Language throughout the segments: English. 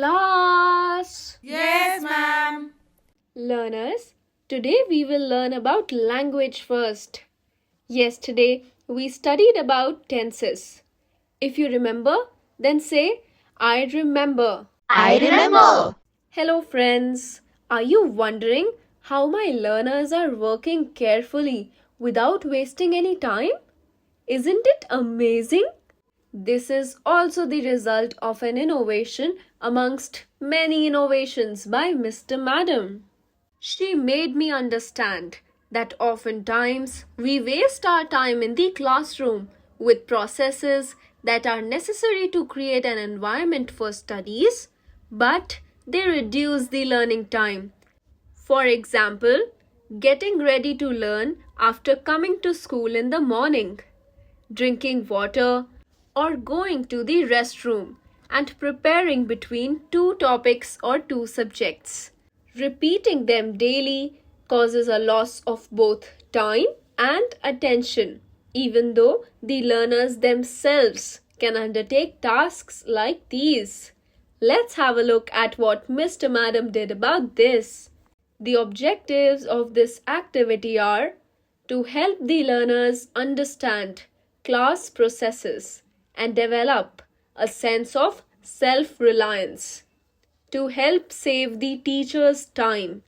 Class! Yes, ma'am. Learners, today we will learn about language first. Yesterday we studied about tenses. If you remember, then say, I remember. I remember. Hello friends, are you wondering how my learners are working carefully without wasting any time? Isn't it amazing? This is also the result of an innovation amongst many innovations by Mr. Madam. She made me understand that oftentimes we waste our time in the classroom with processes that are necessary to create an environment for studies, but they reduce the learning time. For example, getting ready to learn after coming to school in the morning, drinking water, or going to the restroom and preparing between two topics or two subjects. Repeating them daily causes a loss of both time and attention, even though the learners themselves can undertake tasks like these. Let's have a look at what Mr. Madam did about this. The objectives of this activity are to help the learners understand class processes and develop a sense of self-reliance, to help save the teacher's time,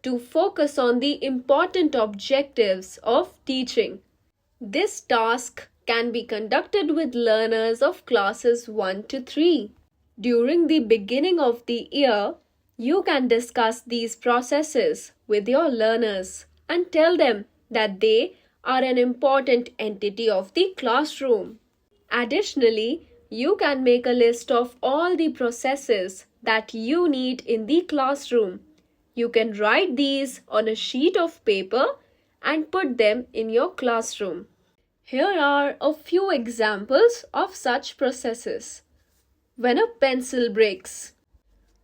to focus on the important objectives of teaching. This task can be conducted with learners of classes 1 to 3. During the beginning of the year, you can discuss these processes with your learners and tell them that they are an important entity of the classroom. Additionally, you can make a list of all the processes that you need in the classroom. You can write these on a sheet of paper and put them in your classroom. Here are a few examples of such processes. When a pencil breaks.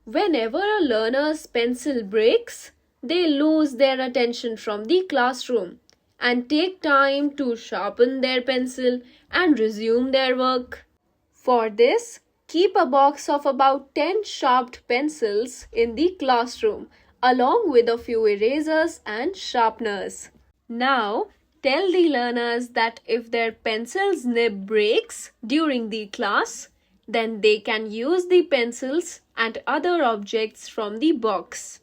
Whenever a learner's pencil breaks, they lose their attention from the classroom and take time to sharpen their pencil and resume their work. For this, keep a box of about 10 sharpened pencils in the classroom along with a few erasers and sharpeners. Now, tell the learners that if their pencil's nib breaks during the class, then they can use the pencils and other objects from the box.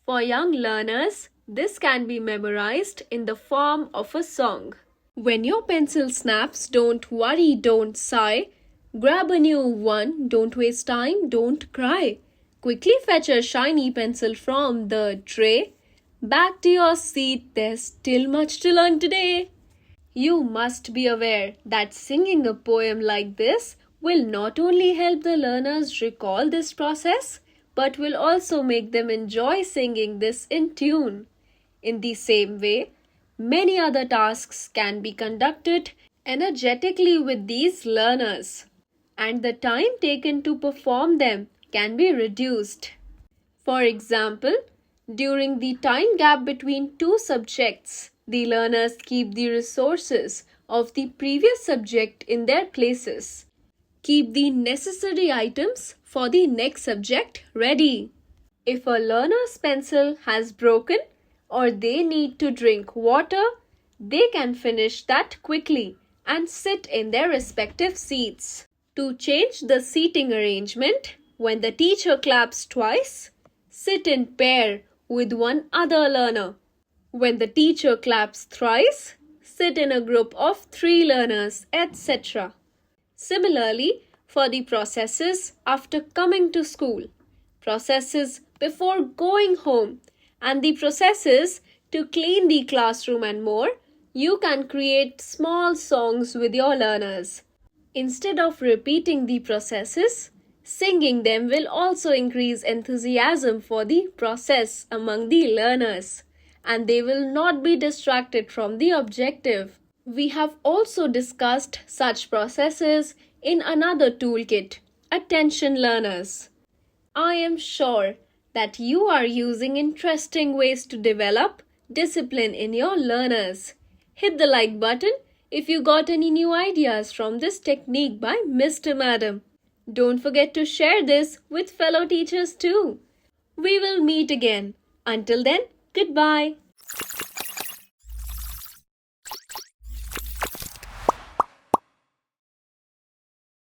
For young learners, this can be memorized in the form of a song. When your pencil snaps, don't worry, don't sigh. Grab a new one, don't waste time, don't cry. Quickly fetch a shiny pencil from the tray. Back to your seat, there's still much to learn today. You must be aware that singing a poem like this will not only help the learners recall this process, but will also make them enjoy singing this in tune. In the same way, many other tasks can be conducted energetically with these learners, and the time taken to perform them can be reduced. For example, during the time gap between two subjects, the learners keep the resources of the previous subject in their places. Keep the necessary items for the next subject ready. If a learner's pencil has broken or they need to drink water, they can finish that quickly and sit in their respective seats. To change the seating arrangement, when the teacher claps twice, sit in pair with one other learner. When the teacher claps thrice, sit in a group of 3 learners, etc. Similarly, for the processes after coming to school, processes before going home, and the processes to clean the classroom and more, you can create small songs with your learners. Instead of repeating the processes, singing them will also increase enthusiasm for the process among the learners, and they will not be distracted from the objective. We have also discussed such processes in another toolkit, Attention Learners. I am sure that you are using interesting ways to develop discipline in your learners. Hit the like button if you got any new ideas from this technique by Mr. Madam. Don't forget to share this with fellow teachers too. We will meet again. Until then, goodbye.